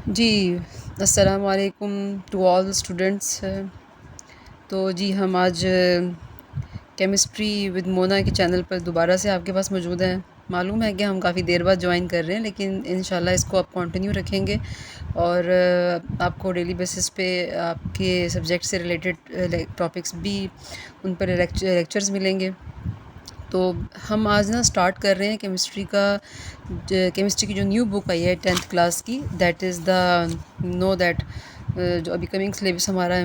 जी, अस्सलाम वालेकुम to all students. तो जी हम आज केमिस्ट्री विद मोना के चैनल पर दोबारा से आपके पास मौजूद हैं। मालूम है कि हम काफ़ी देर बाद ज्वाइन कर रहे हैं, लेकिन इंशाल्लाह इसको आप कंटिन्यू रखेंगे और आपको डेली बेसिस पे आपके सब्जेक्ट से रिलेटेड टॉपिक्स भी उन पर लेक्चर्स मिलेंगे। तो हम आज ना स्टार्ट कर रहे हैं केमिस्ट्री की जो न्यू बुक आई है 10th क्लास की, that is the know that जो अभी कमिंग सिलेबस हमारा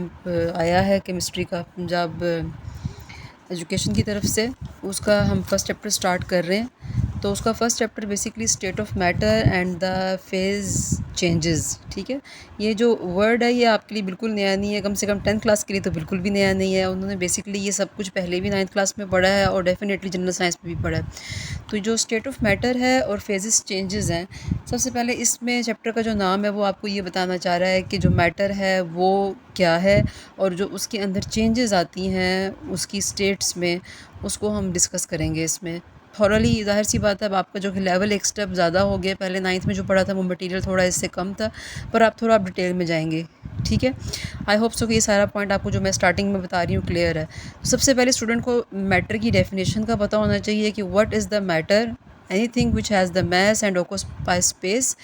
आया है केमिस्ट्री का पंजाब एजुकेशन की तरफ से। उसका हम फर्स्ट चैप्टर स्टार्ट कर रहे हैं। तो उसका first chapter basically state of matter and the phase changes. ठीक है, ये जो वर्ड है ये आपके लिए बिल्कुल नया नहीं है, कम से कम 10th क्लास के लिए तो बिल्कुल भी नया नहीं है। उन्होंने बेसिकली ये सब कुछ पहले भी 9th क्लास में पढ़ा है और डेफिनेटली जनरल साइंस में भी पढ़ा है। तो जो स्टेट ऑफ मैटर है और फेजेस चेंजेस हैं, सबसे पहले इसमें चैप्टर का जो नाम है वो आपको ये बताना चाह रहा है कि जो मैटर है वो क्या है और जो उसके अंदर चेंजेस आती हैं उसकी स्टेट्स में, उसको हम डिस्कस करेंगे इसमें थॉरली। ज़ाहिर सी बात है, अब आपका जो लेवल एक स्टेप ज़्यादा हो गया, पहले 9th में जो पढ़ा था वो मटेरियल थोड़ा इससे कम था, पर आप थोड़ा आप डिटेल में जाएंगे। ठीक है, आई होप सो कि ये सारा पॉइंट आपको जो मैं स्टार्टिंग में बता रही हूँ क्लियर है। तो सबसे पहले स्टूडेंट को मैटर की डेफिनेशन का पता होना चाहिए कि what is the matter, anything which has the mass and occupy space.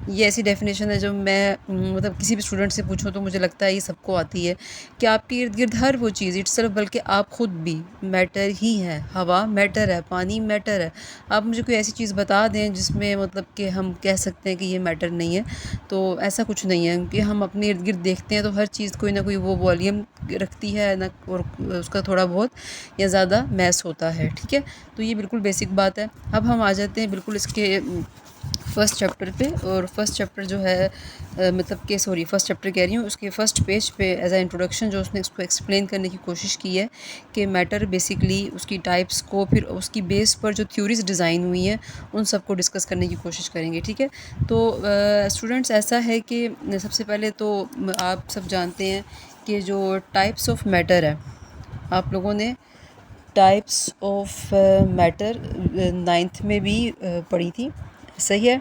ये ऐसी डेफिनेशन है जो मैं मतलब किसी भी स्टूडेंट से पूछूं तो मुझे लगता है ये सबको आती है कि आपके इर्द गिर्द हर वो चीज़ इट्सल्फ, बल्कि आप ख़ुद भी मैटर ही है। हवा मैटर है, पानी मैटर है। आप मुझे कोई ऐसी चीज़ बता दें जिसमें मतलब कि हम कह सकते हैं कि ये मैटर नहीं है, तो ऐसा कुछ नहीं है, क्योंकि हम अपने इर्द गिर्द देखते हैं तो हर चीज़ कोई ना कोई वो वॉल्यूम रखती है ना, और उसका थोड़ा बहुत या ज़्यादा मैस होता है। ठीक है, तो ये बिल्कुल बेसिक बात है। अब हम आ जाते हैं बिल्कुल इसके फर्स्ट चैप्टर पे। और फर्स्ट चैप्टर जो है मतलब कि सॉरी फर्स्ट चैप्टर कह रही हूँ, उसके फर्स्ट पेज पे एज अ इंट्रोडक्शन जो उसने उसको एक्सप्लेन करने की कोशिश की है कि मैटर बेसिकली उसकी टाइप्स को, फिर उसकी बेस पर जो थ्योरीज डिज़ाइन हुई हैं उन सब को डिस्कस करने की कोशिश करेंगे। ठीक है, तो स्टूडेंट्स ऐसा है कि सबसे पहले तो आप सब जानते हैं कि जो टाइप्स ऑफ मैटर है, आप लोगों ने टाइप्स ऑफ मैटर 9th में भी पढ़ी थी, सही है?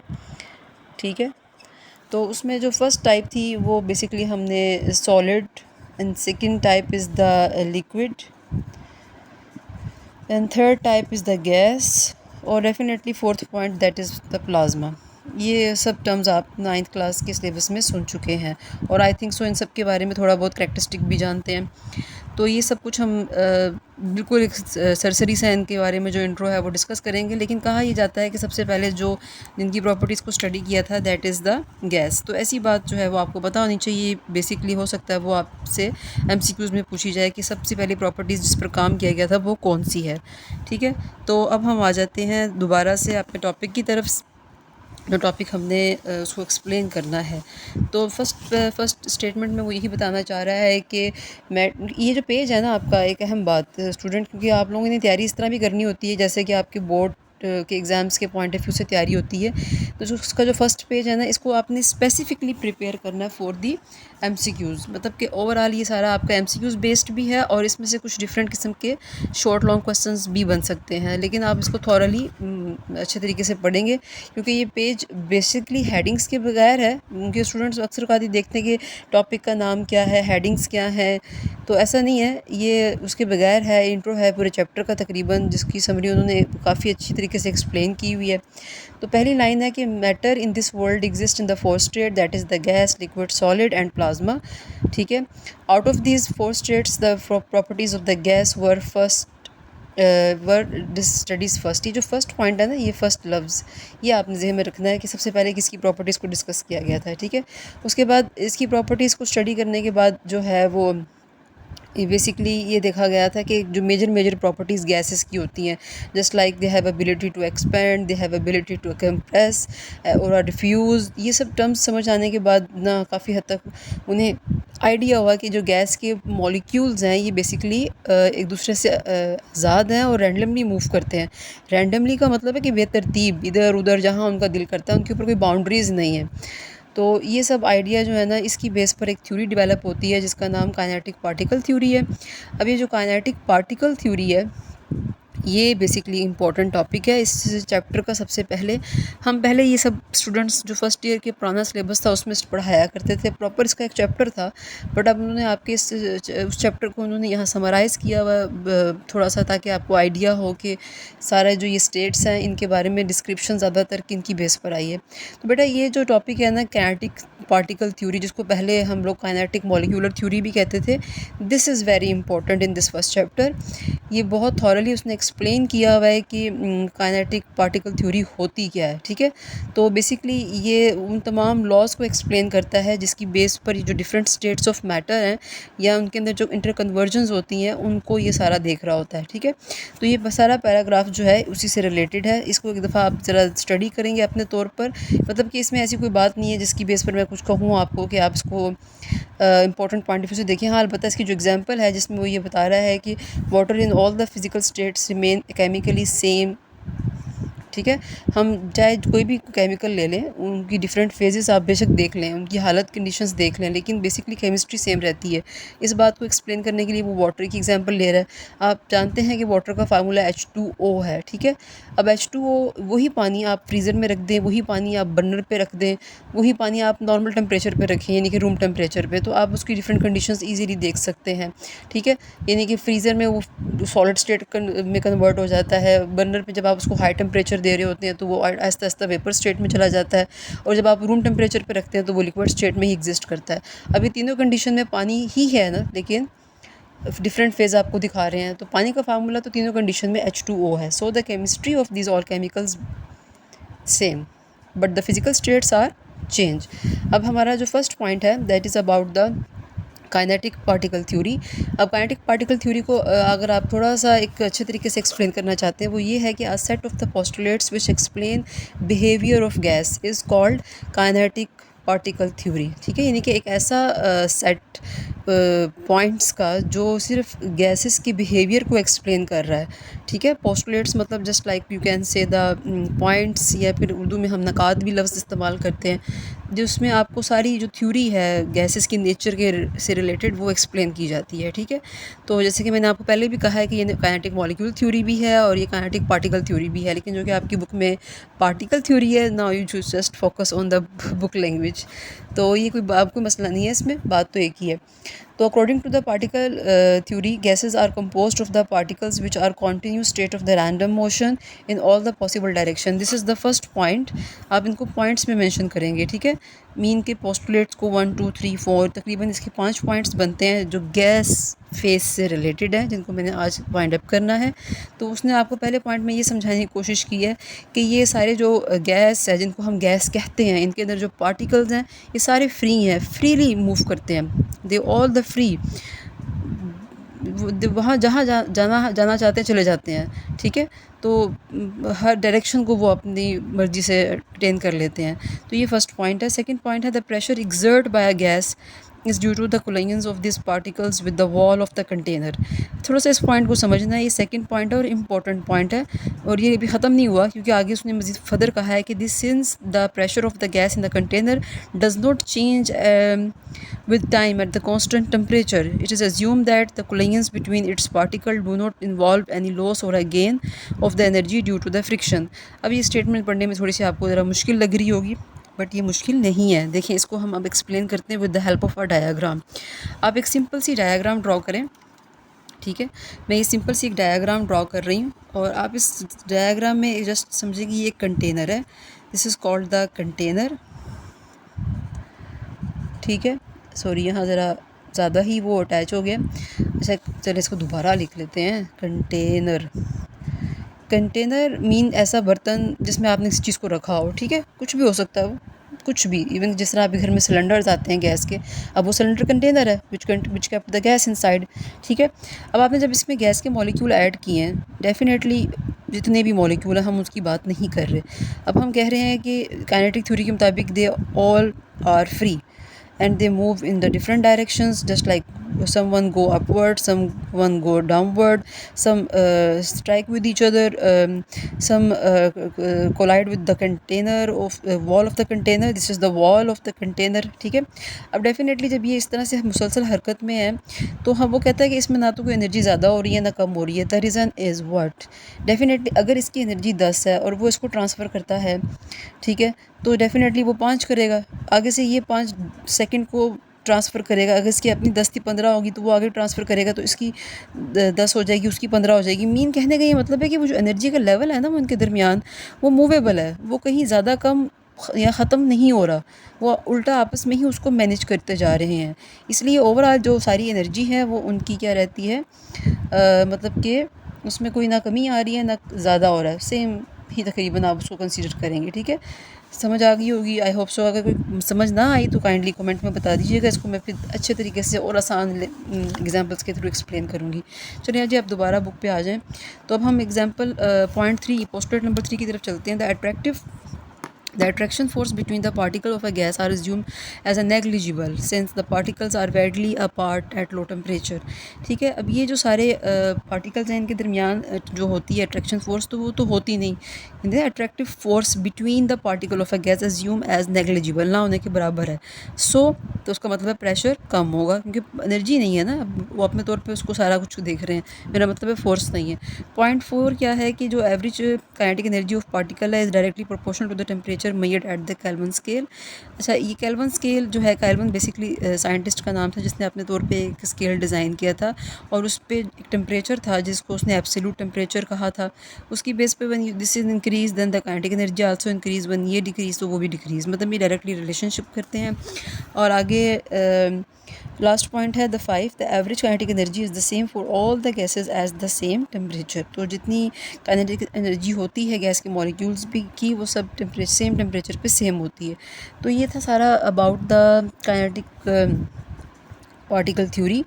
ठीक है, तो उसमें जो फर्स्ट टाइप थी वो बेसिकली हमने solid, and second type is the liquid, and third type is the gas, और definitely fourth point that is the plasma. ये सब टर्म्स आप 9th क्लास के सिलेबस में सुन चुके हैं और आई थिंक सो इन सब के बारे में थोड़ा बहुत करैक्टरिस्टिक भी जानते हैं। तो ये सब कुछ हम बिल्कुल एक सरसरी से इनके बारे में जो इंट्रो है वो डिस्कस करेंगे। लेकिन कहा यह जाता है कि सबसे पहले जो जिनकी प्रॉपर्टीज़ को स्टडी किया था दैट इज़ द गैस। तो ऐसी बात जो है वो आपको पता होनी चाहिए। बेसिकली हो सकता है वो आपसे एमसीक्यूज़ में पूछी जाए कि सबसे पहली प्रॉपर्टीज़ जिस पर काम किया गया था वो कौन सी है। ठीक है, तो अब हम आ जाते हैं दोबारा से अपने टॉपिक की तरफ। जो टॉपिक हमने उसको एक्सप्लेन करना है, तो फर्स्ट स्टेटमेंट में वो यही बताना चाह रहा है कि मैं ये जो पेज है ना आपका, एक अहम बात स्टूडेंट, क्योंकि आप लोगों ने तैयारी इस तरह भी करनी होती है जैसे कि आपके बोर्ड के एग्ज़ाम्स के पॉइंट ऑफ व्यू से तैयारी होती है। तो जो उसका जो फर्स्ट पेज है ना, इसको आपने स्पेसिफिकली प्रिपेयर करना है फॉर दी एमसीक्यूज़। मतलब कि ओवरऑल ये सारा आपका एमसीक्यूज़ बेस्ड भी है और इसमें से कुछ डिफरेंट किस्म के शॉर्ट लॉन्ग क्वेश्चंस भी बन सकते हैं, लेकिन आप इसको थॉरली अच्छे तरीके से पढ़ेंगे, क्योंकि ये पेज बेसिकली हेडिंग्स के बगैर है। उनके स्टूडेंट्स अक्सर काफ़ी देखते हैं कि टॉपिक का नाम क्या है, हेडिंग्स क्या है, तो ऐसा नहीं है, ये उसके बगैर है। इंट्रो है पूरे चैप्टर का तकरीबन, जिसकी समरी उन्होंने काफ़ी अच्छी तरीके से एक्सप्लेन की हुई है। तो पहली लाइन है कि matter in this world exist in the four state, that is the gas, liquid, solid and plasma. ठीक है, out of these four states the properties of the gas were studies first. ये जो first point है ना, ये first लफ्ज़, ये आपने ज़हन में रखना है कि सबसे पहले किसकी प्रॉपर्टीज़ को डिस्कस किया गया था। ठीक है, उसके बाद इसकी प्रॉपर्टीज़ को स्टडी करने के बाद जो है वो बेसिकली ये देखा गया था कि जो मेजर प्रॉपर्टीज़ गैसेस की होती हैं, just like they have ability to expand, they have ability to compress और डिफ्यूज़। ये सब टर्म्स समझ आने के बाद ना काफ़ी हद तक उन्हें आइडिया हुआ कि जो गैस के मॉलिक्यूल्स हैं ये बेसिकली एक दूसरे से आज़ाद हैं और रैंडमली मूव करते हैं। रैंडमली का मतलब है कि बेतरतीब इधर उधर जहाँ उनका दिल करता है, उनके ऊपर कोई बाउंड्रीज़ नहीं है। तो ये सब आइडिया जो है ना, इसकी बेस पर एक थ्योरी डेवलप होती है जिसका नाम काइनेटिक पार्टिकल थ्योरी है। अब ये जो काइनेटिक पार्टिकल थ्योरी है ये बेसिकली इम्पॉर्टेंट टॉपिक है इस चैप्टर का। सबसे पहले हम पहले ये सब स्टूडेंट्स जो फर्स्ट ईयर के पुराना सिलेबस था उसमें पढ़ाया करते थे, प्रॉपर इसका एक चैप्टर था, बट अब उन्होंने आपके उस चैप्टर को उन्होंने यहाँ समराइज़ किया हुआ थोड़ा सा, ताकि आपको आइडिया हो कि सारे जो ये स्टेट्स हैं इनके बारे में डिस्क्रिप्शन ज़्यादातर किनकी बेस पर आई है। तो बेटा ये जो टॉपिक है ना, काइनेटिक पार्टिकल थ्योरी, जिसको पहले हम लोग काइनेटिक मॉलिक्यूलर थ्योरी भी कहते थे, this is very important in this first chapter. ये बहुत थॉरली उसने एक्सप्लेन किया हुआ है कि काइनेटिक पार्टिकल थ्योरी होती क्या है, ठीक है। तो बेसिकली ये उन तमाम लॉज को एक्सप्लेन करता है जिसकी बेस पर जो डिफरेंट स्टेट्स ऑफ मैटर हैं या उनके अंदर जो इंटरकन्वर्जन्स होती हैं उनको ये सारा देख रहा होता है, ठीक है। तो ये सारा पैराग्राफ जो है उसी से रिलेटेड है। इसको एक दफ़ा आप ज़रा स्टडी करेंगे अपने तौर पर, मतलब कि इसमें ऐसी कोई बात नहीं है जिसकी बेस पर मैं कुछ कहूँ आपको कि आप इसको इंपॉर्टेंट पॉइंट ऑफ व्यू से देखें। हाँ, अलबत्ता इसकी जो एग्जांपल है जिसमें वो ये बता रहा है कि water in all the physical states remain chemically same, ठीक है। हम चाहे कोई भी केमिकल ले लें, उनकी डिफरेंट फेजेस आप बेशक देख लें, उनकी हालत कंडीशंस देख लें, लेकिन बेसिकली केमिस्ट्री सेम रहती है। इस बात को एक्सप्लेन करने के लिए वो वाटर की एग्जांपल ले रहा है। आप जानते हैं कि वाटर का फार्मूला H2O है, ठीक है। अब H2O वही पानी आप फ्रीज़र में रख दें, वही पानी आप बर्नर पे रख दें, वही पानी आप नॉर्मल टेम्परेचर पे रखें, यानी कि रूम टेम्परेचर पे, तो आप उसकी डिफरेंट कंडीशंस इजीली देख सकते हैं, ठीक है। यानी कि फ्रीज़र में वो सॉलिड स्टेट में कन्वर्ट हो जाता है, बर्नर पे जब आप उसको हाई टेम्परेचर दे रहे होते हैं तो वो आहिस्ता आहिस्ता वेपर स्टेट में चला जाता है, और जब आप रूम टेम्परेचर पे रखते हैं तो वो लिक्विड स्टेट में ही एग्जिस्ट करता है। अभी तीनों कंडीशन में पानी ही है ना, लेकिन डिफरेंट फेज़ आपको दिखा रहे हैं। तो पानी का फार्मूला तो तीनों कंडीशन में H2O है। So the chemistry of these all chemicals same but the physical states are change. अब हमारा जो फर्स्ट पॉइंट है that is about the kinetic particle theory. अब काइनेटिक पार्टिकल थ्योरी को अगर आप थोड़ा सा एक अच्छे तरीके से एक्सप्लेन करना चाहते हैं, वो ये है कि a set of the postulates which explain behaviour of gas is called kinetic particle theory, ठीक है। यानी कि एक ऐसा सेट पॉइंट्स का जो सिर्फ गैसेस के बिहेवियर को एक्सप्लेन कर रहा है, ठीक है। पोस्टुलेट्स मतलब just like you can say the points, या फिर उर्दू में हम नकात भी लफ्ज़ इस्तेमाल करते हैं, जिसमें आपको सारी जो थ्योरी है गैसेस की नेचर के से रिलेटेड वो एक्सप्लेन की जाती है, ठीक है। तो जैसे कि मैंने आपको पहले भी कहा है कि ये काइनेटिक मॉलिक्यूल थ्योरी भी है और ये काइनेटिक पार्टिकल थ्योरी भी है, लेकिन जो कि आपकी बुक में पार्टिकल थ्योरी है, now you just focus on the book language. तो ये कोई मसला नहीं है, इसमें बात तो एक ही है। तो according to the particle theory, gases are composed of the particles which are continuous state of the random motion in all the possible direction. This is the first point. आप इनको पॉइंट्स में मेंशन करेंगे, ठीक है। Mean के postulates को 1 2 3 4 तकरीबन इसके 5 पॉइंट्स बनते हैं जो गैस फेस से रिलेटेड है, जिनको मैंने आज वाइंड अप करना है। तो उसने आपको पहले पॉइंट में ये समझाने की कोशिश की है कि ये सारे जो गैस है, जिनको हम गैस कहते हैं, इनके अंदर जो पार्टिकल्स हैं ये सारे फ्री हैं, फ्रीली मूव करते हैं, दे ऑल द फ्री, वहाँ जहाँ जाना चाहते हैं चले जाते हैं, ठीक है। तो हर डायरेक्शन को वो अपनी मर्ज़ी से अटेन कर लेते हैं। तो ये फर्स्ट पॉइंट है। सेकंड पॉइंट है the pressure exert by a gas is due to the collisions of this particles with the wall of the container. थोड़ा सा इस पॉइंट को समझना है, ये सेकंड पॉइंट है और इम्पॉर्टेंट पॉइंट है, और ये अभी ख़त्म नहीं हुआ क्योंकि आगे उसने मज़ीद फर्दर कहा है कि this since the pressure of the gas in the container does not change with time at the constant temperature, it is assumed that the collisions between its particles do not involve any loss or a gain of the energy due to the friction। अब ये statement पढ़ने में थोड़ी सी आपको ज़रा मुश्किल लग रही होगी, बट ये मुश्किल नहीं है। देखिए, इसको हम अब एक्सप्लेन करते हैं with the help of a diagram. आप एक सिंपल सी डायाग्राम ड्रॉ करें, ठीक है। मैं ये सिंपल सी एक डायाग्राम ड्रॉ कर रही हूँ, और आप इस डायाग्राम में जस्ट समझिए कि ये एक कंटेनर है, this is called the container, ठीक है। सॉरी, यहाँ ज़रा ज़्यादा ही वो अटैच हो गया। अच्छा, चलिए इसको दोबारा लिख लेते हैं। कंटेनर, कंटेनर मीन ऐसा बर्तन जिसमें आपने किसी चीज़ को रखा हो, ठीक है। कुछ भी हो सकता है वो, कुछ भी, इवन जिस तरह आपके घर में सिलेंडर्स आते हैं गैस के, अब वो सिलेंडर कंटेनर है विच केप्ट द गैस इनसाइड, ठीक है। अब आपने जब इसमें गैस के मॉलिक्यूल ऐड किए हैं, डेफिनेटली जितने भी मॉलिक्यूल हैं हम उसकी बात नहीं कर रहे। अब हम कह रहे हैं कि काइनेटिक थ्योरी के मुताबिक they all are free and they move in the different directions just like someone go upward, someone go downward, some strike with each other, some collide with the container of wall of the container. This is the wall of the container, ठीक है। अब definitely जब ये इस तरह से मुसलसल हरकत में है तो हम वो कहता है कि इसमें ना तो कोई एनर्जी ज़्यादा हो रही है ना कम हो रही है। The reason is what, definitely अगर इसकी एनर्जी 10 है और वो इसको ट्रांसफ़र करता है, ठीक है, तो डेफिनेटली वो 5 करेगा, आगे से ये 5 सेकंड को ट्रांसफ़र करेगा। अगर इसकी अपनी 10 थी 15 होगी तो वो आगे ट्रांसफ़र करेगा, तो इसकी 10 हो जाएगी, उसकी 15 हो जाएगी। मीन कहने का ये मतलब है कि वो जो एनर्जी का लेवल है ना वो उनके दरमियान वो मूवेबल है, वो कहीं ज़्यादा कम या ख़त्म नहीं हो रहा, वो उल्टा आपस में ही उसको मैनेज करते जा रहे हैं। इसलिए ओवरऑल जो सारी एनर्जी है वो उनकी क्या रहती है, मतलब कि उसमें कोई ना कमी आ रही है ना ज़्यादा हो रहा है, सेम ही तकरीबन आप उसको कंसीडर करेंगे, ठीक है। समझ आ गई होगी, आई होप सो। अगर कोई समझ ना आई तो काइंडली कमेंट में बता दीजिएगा, इसको मैं फिर अच्छे तरीके से और आसान एग्जांपल्स के थ्रू एक्सप्लेन करूँगी। चलिए जी, आप दोबारा बुक पे आ जाएँ। तो अब हम एग्जांपल पॉइंट 3 पोस्टुलेट नंबर 3 की तरफ चलते हैं। The attraction force between the particle of a gas are assumed as a negligible since the particles are widely apart at low temperature, ठीक है। अब ये जो सारे पार्टिकल्स हैं इनके दरमियान जो होती है अट्रैक्शन फोर्स, तो वो तो होती नहीं। The attractive force between the particle of a gas assume as negligible, ना होने के बराबर है। सो तो उसका मतलब है प्रेशर कम होगा, क्योंकि एनर्जी नहीं है ना, वो अपने तौर पे उसको सारा कुछ देख रहे हैं, मेरा मतलब है फोर्स नहीं है। पॉइंट 4 क्या है कि जो average kinetic energy of particle है is directly proportional to the temperature measured at the Kelvin scale. अच्छा, ये केल्विन स्केल जो है, केल्विन बेसिकली साइंटिस्ट का नाम था जिसने अपने तौर पे एक स्केल डिज़ाइन किया था, और उस पर एक टेम्परेचर था जिसको उसने एब्सोल्यूट टेम्परेचर कहा था। उसकी बेस पे when this is increase then the kinetic energy also increase, when ये डिक्रीज तो वो भी डिक्रीज, मतलब ये डायरेक्टली रिलेशनशिप करते हैं। और आगे लास्ट पॉइंट है the 5, the average kinetic energy is the same for all the gases as the same temperature. तो जितनी काइनेटिक एनर्जी होती है गैस के मॉलिक्यूल्स भी की, वो सब सेम टेम्परेचर पे सेम होती है। तो ये था सारा about the kinetic particle theory,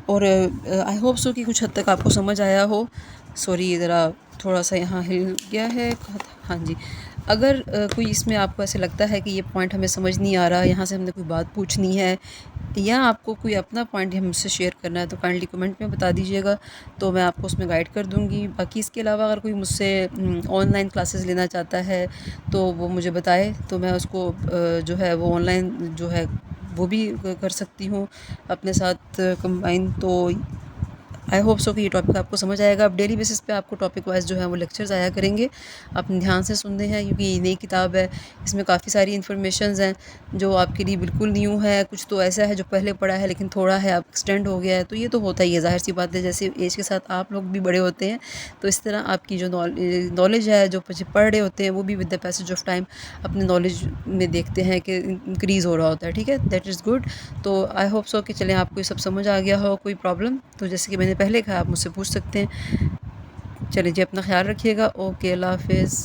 और आई होप सो कि कुछ हद तक आपको समझ आया हो। सॉरी, ज़रा थोड़ा सा यहाँ हिल गया है, हाँ जी। अगर कोई इसमें आपको ऐसे लगता है कि ये पॉइंट हमें समझ नहीं आ रहा, यहाँ से हमने कोई बात पूछनी है, या आपको कोई अपना पॉइंट हमसे शेयर करना है, तो काइंडली कमेंट में बता दीजिएगा, तो मैं आपको उसमें गाइड कर दूँगी। बाकी इसके अलावा अगर कोई मुझसे ऑनलाइन क्लासेस लेना चाहता है तो वो मुझे बताए, तो मैं उसको जो है वो ऑनलाइन जो है वो भी कर सकती हूँ अपने साथ कंबाइन। तो आई होप सो कि ये टॉपिक आपको समझ आएगा। अब डेली बेसिस पे आपको टॉपिक वाइज जो है वो लेक्चर्स आया करेंगे, आप ध्यान से सुनते हैं, क्योंकि ये नई किताब है, इसमें काफ़ी सारी इन्फॉर्मेशंस हैं जो आपके लिए बिल्कुल न्यू है। कुछ तो ऐसा है जो पहले पढ़ा है लेकिन थोड़ा है अब एक्सटेंड हो गया है, तो ये तो होता ही है, ज़ाहिर सी बात है। जैसे एज के साथ आप लोग भी बड़े होते हैं, तो इस तरह आपकी जो नॉलेज है, जो पढ़ रहे होते हैं, वो भी with the passage of time अपने नॉलेज में देखते हैं कि इंक्रीज़ हो रहा होता है, ठीक है। That is good. तो आई होप सो कि चलें आपको ये सब समझ आ गया हो। कोई प्रॉब्लम तो जैसे कि मैंने पहले कहा, आप मुझसे पूछ सकते हैं। चलिए जी, अपना ख्याल रखिएगा। ओके, अल्लाह हाफ़िज़।